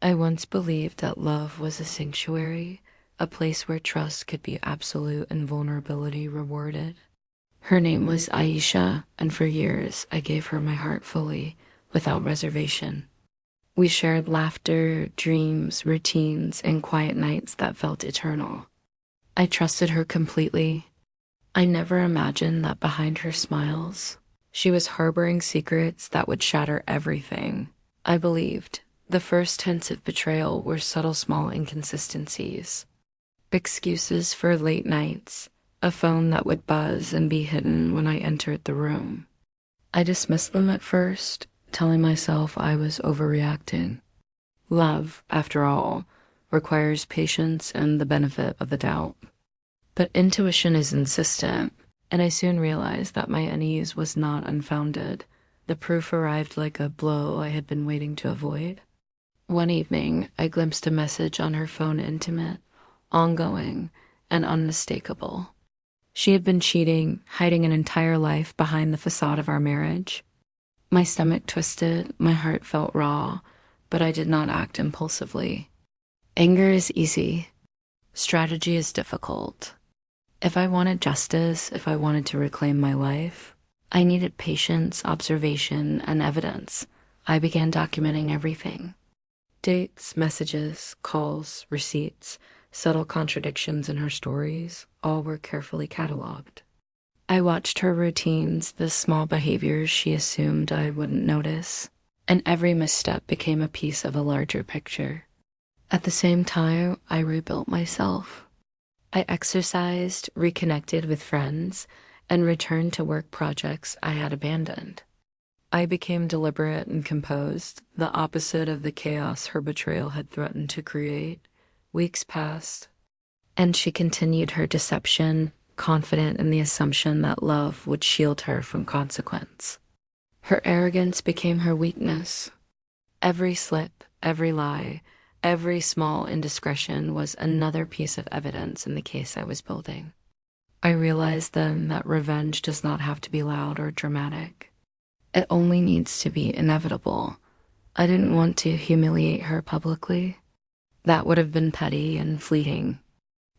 I once believed that love was a sanctuary, a place where trust could be absolute and vulnerability rewarded. Her name was Ayesha, and for years I gave her my heart fully, without reservation. We shared laughter, dreams, routines, and quiet nights that felt eternal. I trusted her completely. I never imagined that behind her smiles, she was harboring secrets that would shatter everything. I believed the first hints of betrayal were subtle small inconsistencies, excuses for late nights, a phone that would buzz and be hidden when I entered the room. I dismissed them at first, telling myself I was overreacting. Love, after all, requires patience and the benefit of the doubt. But intuition is insistent, and I soon realized that my unease was not unfounded. The proof arrived like a blow I had been waiting to avoid. One evening, I glimpsed a message on her phone, intimate, ongoing, and unmistakable. She had been cheating, hiding an entire life behind the facade of our marriage. My stomach twisted, my heart felt raw, but I did not act impulsively. Anger is easy. Strategy is difficult. If I wanted justice, if I wanted to reclaim my life, I needed patience, observation, and evidence. I began documenting everything. Dates, messages, calls, receipts, subtle contradictions in her stories, all were carefully cataloged. I watched her routines, the small behaviors she assumed I wouldn't notice, and every misstep became a piece of a larger picture. At the same time, I rebuilt myself. I exercised, reconnected with friends, and returned to work projects I had abandoned. I became deliberate and composed, the opposite of the chaos her betrayal had threatened to create. Weeks passed, and she continued her deception, confident in the assumption that love would shield her from consequence. Her arrogance became her weakness. Every slip, every lie, every small indiscretion was another piece of evidence in the case I was building. I realized then that revenge does not have to be loud or dramatic. It only needs to be inevitable. I didn't want to humiliate her publicly. That would have been petty and fleeting.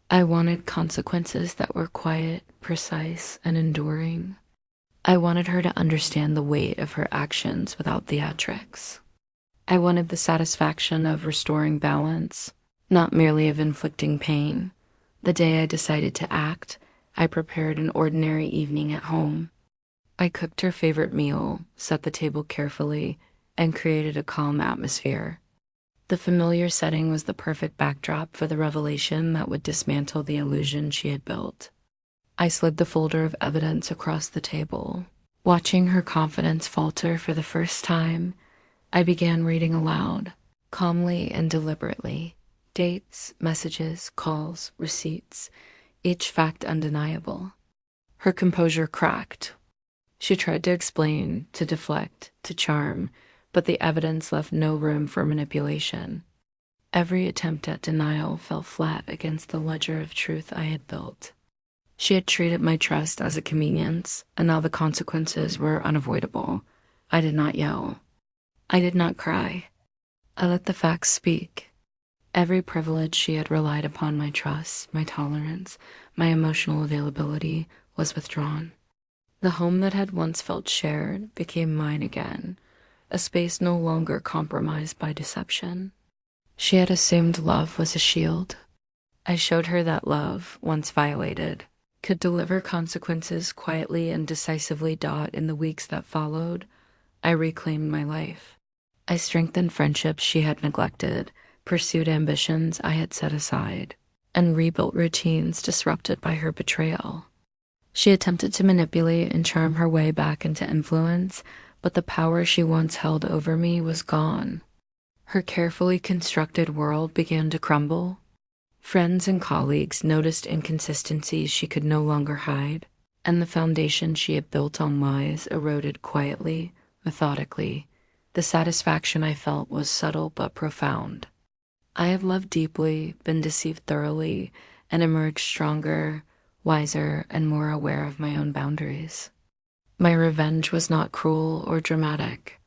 I wanted consequences that were quiet, precise, and enduring. I wanted her to understand the weight of her actions without theatrics. I wanted the satisfaction of restoring balance, not merely of inflicting pain. The day I decided to act, I prepared an ordinary evening at home. I cooked her favorite meal, set the table carefully, and created a calm atmosphere. The familiar setting was the perfect backdrop for the revelation that would dismantle the illusion she had built. I slid the folder of evidence across the table. Watching her confidence falter for the first time, I began reading aloud, calmly and deliberately. Dates, messages, calls, receipts, each fact undeniable. Her composure cracked. She tried to explain, to deflect, to charm, but the evidence left no room for manipulation. Every attempt at denial fell flat against the ledger of truth I had built. She had treated my trust as a convenience, and now the consequences were unavoidable. I did not yell. I did not cry. I let the facts speak. Every privilege she had relied upon, my trust, my tolerance, my emotional availability, was withdrawn. The home that had once felt shared became mine again, a space no longer compromised by deception. She had assumed love was a shield. I showed her that love, once violated, could deliver consequences quietly and decisively. In the weeks that followed, I reclaimed my life. I strengthened friendships she had neglected, pursued ambitions I had set aside, and rebuilt routines disrupted by her betrayal. She attempted to manipulate and charm her way back into influence, but the power she once held over me was gone. Her carefully constructed world began to crumble. Friends and colleagues noticed inconsistencies she could no longer hide, and the foundation she had built on lies eroded quietly, methodically. The satisfaction I felt was subtle but profound. I have loved deeply, been deceived thoroughly, and emerged stronger, wiser, and more aware of my own boundaries. My revenge was not cruel or dramatic.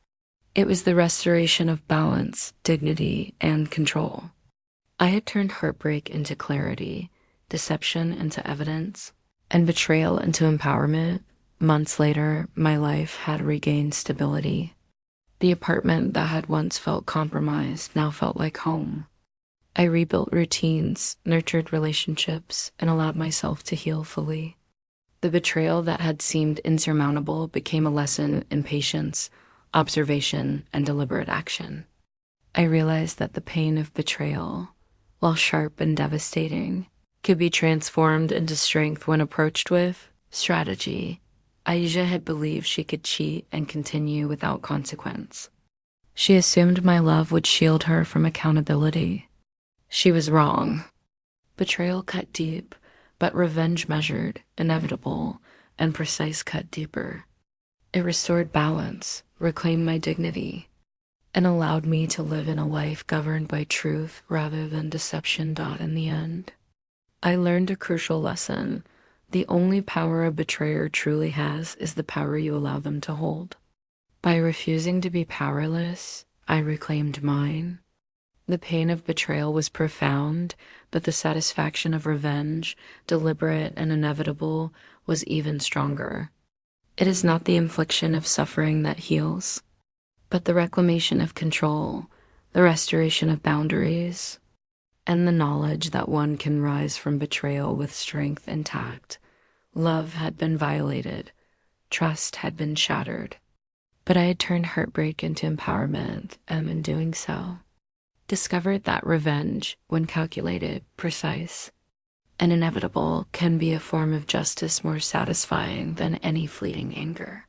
It was the restoration of balance, dignity, and control. I had turned heartbreak into clarity, deception into evidence, and betrayal into empowerment. Months later, my life had regained stability. The apartment that had once felt compromised now felt like home. I rebuilt routines, nurtured relationships, and allowed myself to heal fully. The betrayal that had seemed insurmountable became a lesson in patience, observation, and deliberate action. I realized that the pain of betrayal, while sharp and devastating, could be transformed into strength when approached with strategy. Ayesha had believed she could cheat and continue without consequence. She assumed my love would shield her from accountability. She was wrong. Betrayal cut deep, but revenge measured, inevitable, and precise cut deeper. It restored balance, reclaimed my dignity, and allowed me to live in a life governed by truth rather than deception. In the end, I learned a crucial lesson. The only power a betrayer truly has is the power you allow them to hold. By refusing to be powerless, I reclaimed mine. The pain of betrayal was profound, but the satisfaction of revenge, deliberate and inevitable, was even stronger. It is not the infliction of suffering that heals, but the reclamation of control, the restoration of boundaries, and the knowledge that one can rise from betrayal with strength intact. Love had been violated, trust had been shattered, but I had turned heartbreak into empowerment, and in doing so, discovered that revenge, when calculated, precise, and inevitable, can be a form of justice more satisfying than any fleeting anger.